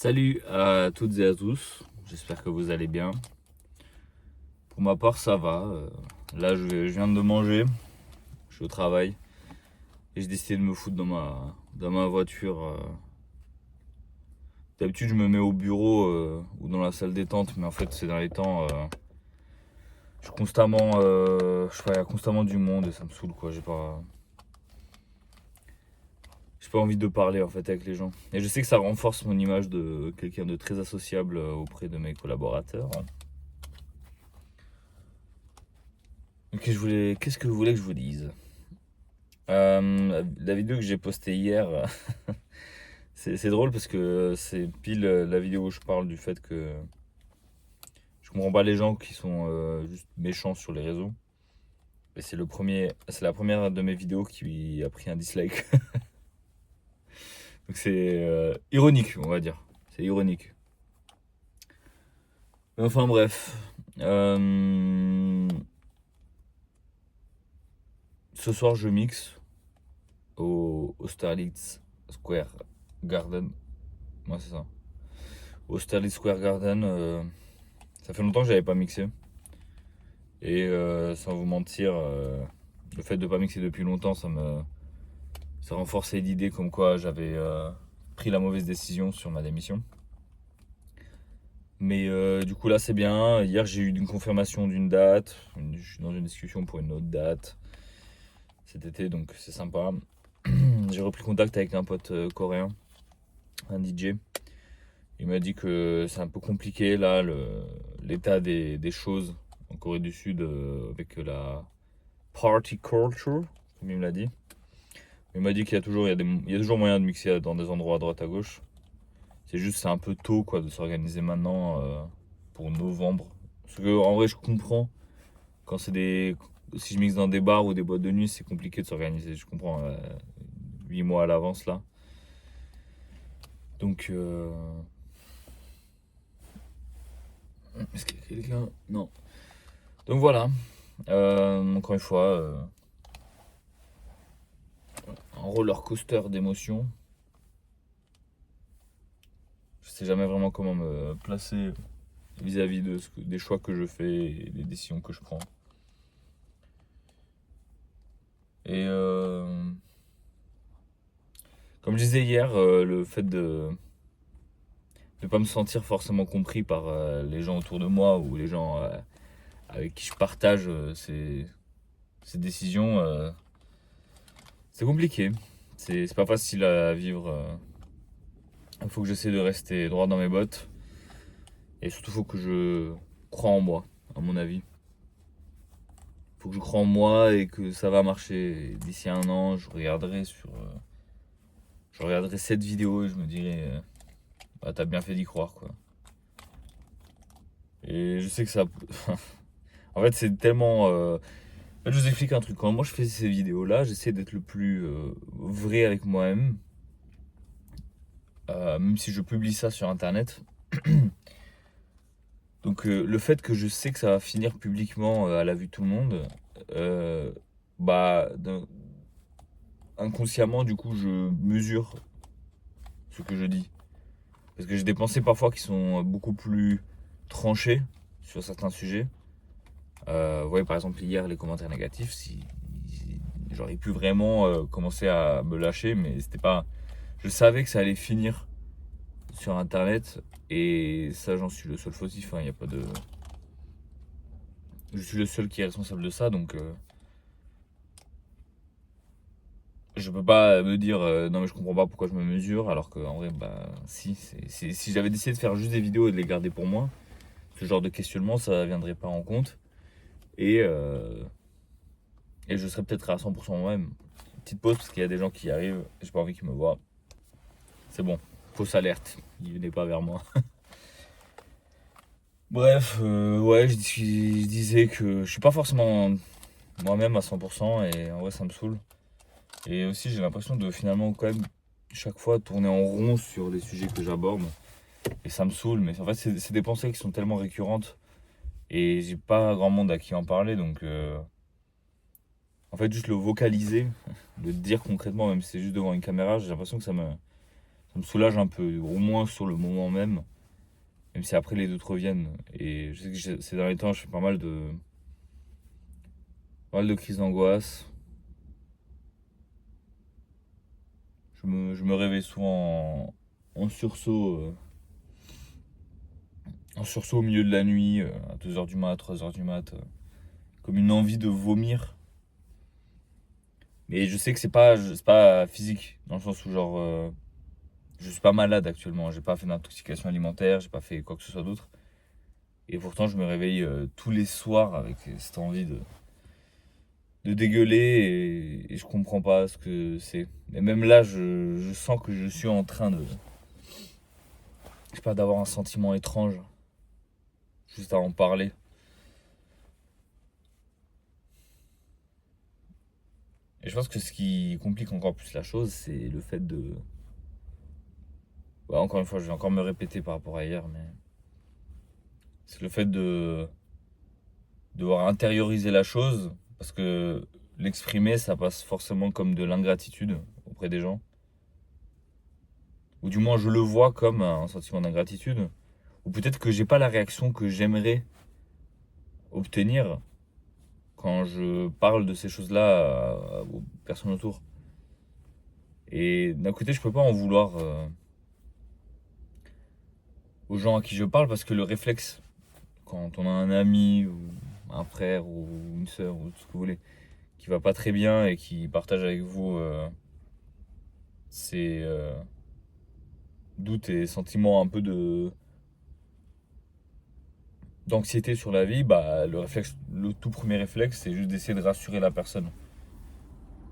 Salut à toutes et à tous, j'espère que vous allez bien. Pour ma part, ça va. Là, je viens de manger, je suis au travail et j'ai décidé de me foutre dans ma voiture. D'habitude, je me mets au bureau ou dans la salle détente, mais en fait, ces derniers temps, je suis constamment, je sais pas, il y a constamment du monde et ça me saoule quoi. J'ai pas envie de parler en fait avec les gens. Et je sais que ça renforce mon image de quelqu'un de très associable auprès de mes collaborateurs. Qu'est-ce que vous voulez que je vous dise? La vidéo que j'ai postée hier, c'est drôle parce que c'est pile la vidéo où je parle du fait que je comprends pas les gens qui sont juste méchants sur les réseaux. Et c'est la première de mes vidéos qui a pris un dislike. Donc c'est ironique, on va dire. C'est ironique. Mais enfin bref. Ce soir je mixe au Starlit Square Garden. Ouais, c'est ça. Au Starlit Square Garden. Ça fait longtemps que j'avais pas mixé. Et sans vous mentir, le fait de pas mixer depuis longtemps, ça renforçait l'idée comme quoi j'avais pris la mauvaise décision sur ma démission. Mais du coup là c'est bien. Hier j'ai eu une confirmation d'une date. Je suis dans une discussion pour une autre date cet été, donc c'est sympa. J'ai repris contact avec un pote coréen, un DJ. Il m'a dit que c'est un peu compliqué là, l'état des choses en Corée du Sud avec la party culture, comme il me l'a dit. Il m'a dit il y a toujours moyen de mixer dans des endroits à droite à gauche. C'est juste c'est un peu tôt quoi de s'organiser maintenant pour novembre. Parce que en vrai je comprends quand si je mixe dans des bars ou des boîtes de nuit c'est compliqué de s'organiser. Je comprends 8 mois à l'avance là. Donc est-ce qu'il y a quelqu'un? Non. Donc voilà. Encore une fois, un roller coaster d'émotions. Je sais jamais vraiment comment me placer vis-à-vis des choix que je fais et des décisions que je prends. Et comme je disais hier, le fait de ne pas me sentir forcément compris par les gens autour de moi ou les gens avec qui je partage ces décisions, c'est compliqué. C'est pas facile à vivre. Il faut que j'essaie de rester droit dans mes bottes. Et surtout, il faut que je croie en moi, à mon avis. Il faut que je croie en moi et que ça va marcher. Et d'ici un an, je regarderai cette vidéo et je me dirai, bah, t'as bien fait d'y croire, quoi. Et je sais que ça. En fait, c'est tellement. En fait, je vous explique un truc. Quand moi je fais ces vidéos-là, j'essaie d'être le plus vrai avec moi-même. Même si je publie ça sur internet. Donc, le fait que je sais que ça va finir publiquement à la vue de tout le monde, euh, bah, inconsciemment, du coup, je mesure ce que je dis. Parce que j'ai des pensées parfois qui sont beaucoup plus tranchées sur certains sujets. Vous voyez, par exemple, hier, les commentaires négatifs, si j'aurais pu vraiment commencer à me lâcher, mais c'était pas. Je savais que ça allait finir sur internet, et ça, j'en suis le seul fautif. Il y a pas de. Je suis le seul qui est responsable de ça, donc je peux pas me dire non, mais je comprends pas pourquoi je me mesure, alors qu'en vrai, bah, si j'avais décidé de faire juste des vidéos et de les garder pour moi, ce genre de questionnement, ça viendrait pas en compte. Et, euh, et je serais peut-être à 100% moi-même. Petite pause parce qu'il y a des gens qui arrivent, j'ai pas envie qu'ils me voient. C'est bon, fausse alerte, il venait pas vers moi. Bref, ouais, je disais que je suis pas forcément moi-même à 100% et en vrai ça me saoule. Et aussi j'ai l'impression de finalement quand même chaque fois tourner en rond sur les sujets que j'aborde. Et ça me saoule, mais en fait c'est des pensées qui sont tellement récurrentes et j'ai pas grand monde à qui en parler, donc en fait juste le vocaliser, le dire concrètement, même si c'est juste devant une caméra, j'ai l'impression que ça me ça me soulage un peu, au moins sur le moment même, même si après les doutes reviennent. Et je sais que ces derniers temps, je fais pas mal de crises d'angoisse. Je me réveille souvent en sursaut, au milieu de la nuit, à 2 heures du mat, 3 heures du mat, comme une envie de vomir. Mais je sais que c'est pas physique, dans le sens où genre, je suis pas malade actuellement, j'ai pas fait d'intoxication alimentaire, j'ai pas fait quoi que ce soit d'autre. Et pourtant, je me réveille tous les soirs avec cette envie de dégueuler et je comprends pas ce que c'est. Et même là, je sens que je suis en train je sais pas, d'avoir un sentiment étrange, juste à en parler. Et je pense que ce qui complique encore plus la chose, c'est le fait de. Ouais, encore une fois, je vais encore me répéter par rapport à hier, mais c'est le fait de devoir intérioriser la chose, parce que l'exprimer, ça passe forcément comme de l'ingratitude auprès des gens. Ou du moins, je le vois comme un sentiment d'ingratitude. Ou peut-être que j'ai pas la réaction que j'aimerais obtenir quand je parle de ces choses-là aux personnes autour. Et d'un côté, je peux pas en vouloir aux gens à qui je parle parce que le réflexe, quand on a un ami ou un frère ou une sœur ou tout ce que vous voulez, qui va pas très bien et qui partage avec vous ses doutes et sentiments un peu d'anxiété sur la vie, bah le tout premier réflexe, c'est juste d'essayer de rassurer la personne.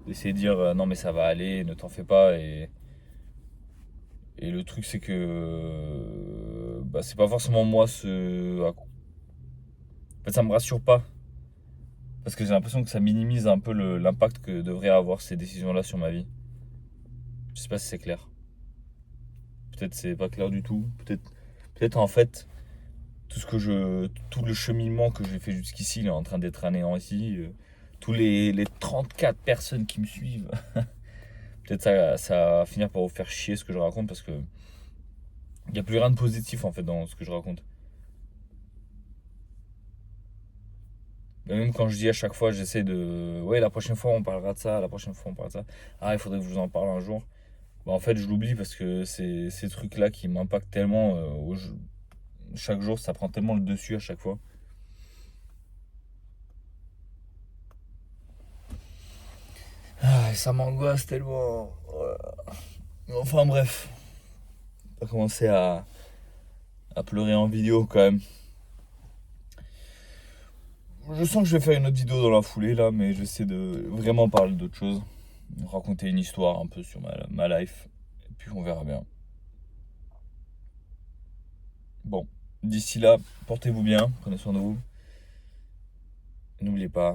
D'essayer de dire non mais ça va aller, ne t'en fais pas. Et le truc c'est que bah, c'est pas forcément moi En fait ça me rassure pas. Parce que j'ai l'impression que ça minimise un peu l'impact que devraient avoir ces décisions-là sur ma vie. Je sais pas si c'est clair. Peut-être c'est pas clair du tout. Peut-être en fait, tout le cheminement que j'ai fait jusqu'ici, il est en train d'être anéanti. Tous les 34 personnes qui me suivent, peut-être ça va finir par vous faire chier ce que je raconte parce que il n'y a plus rien de positif en fait dans ce que je raconte. Mais même quand je dis à chaque fois, j'essaie de. Ouais, la prochaine fois on parlera de ça, la prochaine fois on parlera de ça. Ah, il faudrait que je vous en parle un jour. Bah, en fait, je l'oublie parce que c'est ces trucs-là qui m'impactent tellement. Chaque jour, ça prend tellement le dessus à chaque fois. Ah, et ça m'angoisse tellement. Enfin bref, on va commencer à pleurer en vidéo quand même. Je sens que je vais faire une autre vidéo dans la foulée là, mais j'essaie de vraiment parler d'autre chose. Raconter une histoire un peu sur ma life. Et puis on verra bien. Bon, d'ici là, portez-vous bien, prenez soin de vous. N'oubliez pas,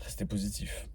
restez positif.